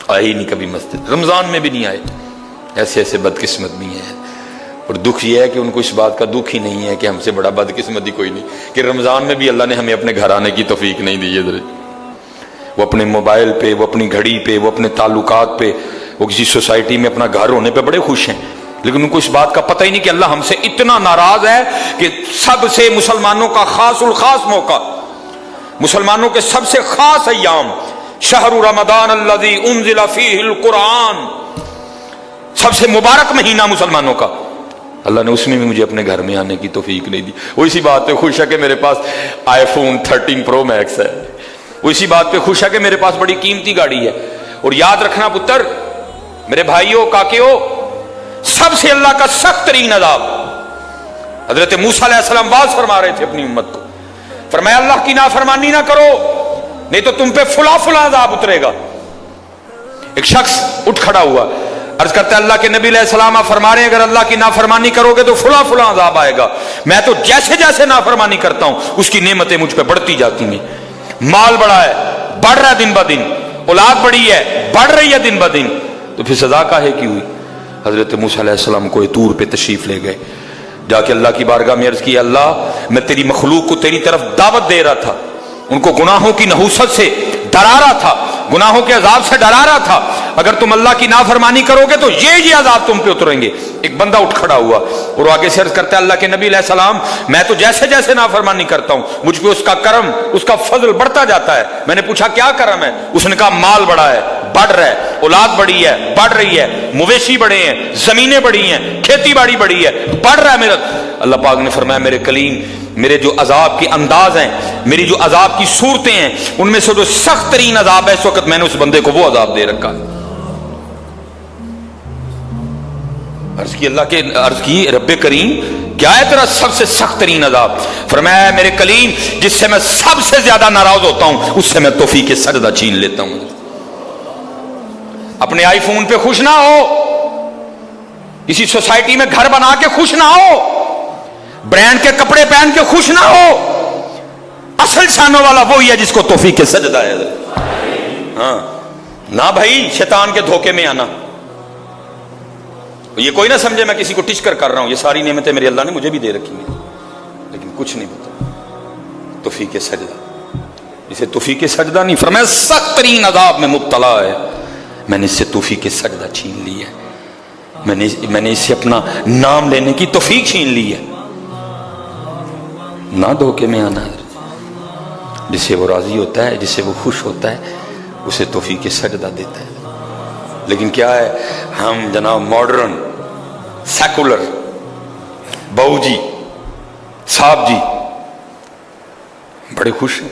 آئے ہی نہیں کبھی مسجد، رمضان میں بھی نہیں آئے. ایسے ایسے بدقسمت بھی ہیں. اور دکھ یہ ہے کہ ان کو اس بات کا دکھ ہی نہیں ہے کہ ہم سے بڑا بدقسمت ہی کوئی نہیں کہ رمضان میں بھی اللہ نے ہمیں اپنے گھر آنے کی توفیق نہیں دی ہے. وہ اپنے موبائل پہ، وہ اپنی گھڑی پہ، وہ اپنے تعلقات پہ، وہ کسی سوسائٹی میں اپنا گھر ہونے پہ بڑے خوش ہیں، لیکن ان کو اس بات کا پتہ ہی نہیں کہ اللہ ہم سے اتنا ناراض ہے کہ سب سے مسلمانوں کا خاص الخاص موقع، مسلمانوں کے سب سے خاص ایام، شہر رمضان الذی انزل فیہ القرآن، سب سے مبارک مہینہ مسلمانوں کا، اللہ نے اس میں بھی مجھے اپنے گھر میں آنے کی توفیق نہیں دی. وہ اسی بات پہ خوش ہے کہ میرے پاس آئی فون 13 پرو میکس ہے، وہ اسی بات پہ خوش ہے کہ میرے پاس بڑی قیمتی گاڑی ہے. اور یاد رکھنا پتر، میرے بھائیوں، کاکیوں، سب سے اللہ کا سخت ترین عذاب، حضرت موسیٰ علیہ السلام واز فرما رہے تھے اپنی امت کو، فرمایا اللہ کی نافرمانی نہ کرو نہیں تو تم پہ فلاں فلاں عذاب اترے گا. ایک شخص اٹھ کھڑا ہوا، عرض کرتا ہے اللہ کے نبی علیہ السلام آپ فرما رہے ہیں اگر اللہ کی نافرمانی کرو گے تو فلاں فلاں عذاب آئے گا. میں تو جیسے جیسے نافرمانی کرتا ہوں اس کی نعمتیں مجھ پہ بڑھتی جاتی ہیں، مال بڑا ہے، بڑھ رہا ہے دن بہ دن، اولاد بڑی ہے، بڑھ رہی ہے دن بہ دن، تو پھر سزا کاہے کی ہوئی؟ حضرت موسیٰ علیہ السلام کوہ طور پہ تشریف لے گئے، جا کے اللہ کی بارگاہ میں عرض کی اللہ میں تیری مخلوق کو تیری طرف دعوت دے رہا تھا، ان کو گناہوں کی نحوست سے ڈرا رہا تھا، گناہوں کے عذاب سے ڈرا رہا تھا، اگر تم اللہ کی نافرمانی کرو گے تو یہ عذاب تم پہ اتریں گے. ایک بندہ اٹھ کھڑا ہوا اور آگے سے عرض کرتا ہے اللہ کے نبی علیہ السلام میں تو جیسے جیسے نافرمانی کرتا ہوں مجھ پہ اس کا کرم، اس کا فضل بڑھتا جاتا ہے. میں نے پوچھا کیا کرم ہے؟ اس نے کہا مال بڑا ہے، بڑھ رہا ہے، اولاد بڑی ہے، بڑھ رہی ہے، مویشی بڑے ہیں، زمینیں بڑی ہیں، کھیتی باڑی بڑی ہے، بڑھ رہا ہے میرا. اللہ پاک نے فرمایا میرے کلیم، میرے جو عذاب کے انداز ہیں، میری جو عذاب کی صورتیں ہیں، ان میں سے جو سخت ترین عذاب ہے اس وقت میں نے اس بندے کو وہ عذاب دے رکھا ہے. عرض کی رب کریم کیا ہے تیرا سب سے سخت ترین عذاب؟ فرمایا میرے کلیم جس سے میں سب سے زیادہ ناراض ہوتا ہوں اس سے میں توفیق سجدہ چھین لیتا ہوں. اپنے آئی فون پہ خوش نہ ہو، کسی سوسائٹی میں گھر بنا کے خوش نہ ہو، برانڈ کے کپڑے پہن کے خوش نہ ہو، اصل شانوں والا وہی ہے جس کو توفیق سجدہ ہے. ہاں نہ بھائی شیطان کے دھوکے میں آنا. یہ کوئی نہ سمجھے میں کسی کو ٹچکر کر رہا ہوں، یہ ساری نعمتیں میرے اللہ نے مجھے بھی دے رکھی ہیں، لیکن کچھ نہیں پتا توفیق سجدہ، اسے توفیق سجدہ نہیں فرمایا سخت ترین عذاب میں مبتلا ہے، میں نے اس سے توفیق سجدہ چھین لی ہے، میں نے اس سے اپنا نام لینے کی توفیق چھین لی ہے. نہ دھوکے میں آنا ہے، جس سے وہ راضی ہوتا ہے، جس سے وہ خوش ہوتا ہے اسے توفیق سجدہ دیتا ہے. لیکن کیا ہے ہم جناب ماڈرن سیکولر بہو جی صاحب جی بڑے خوش ہیں.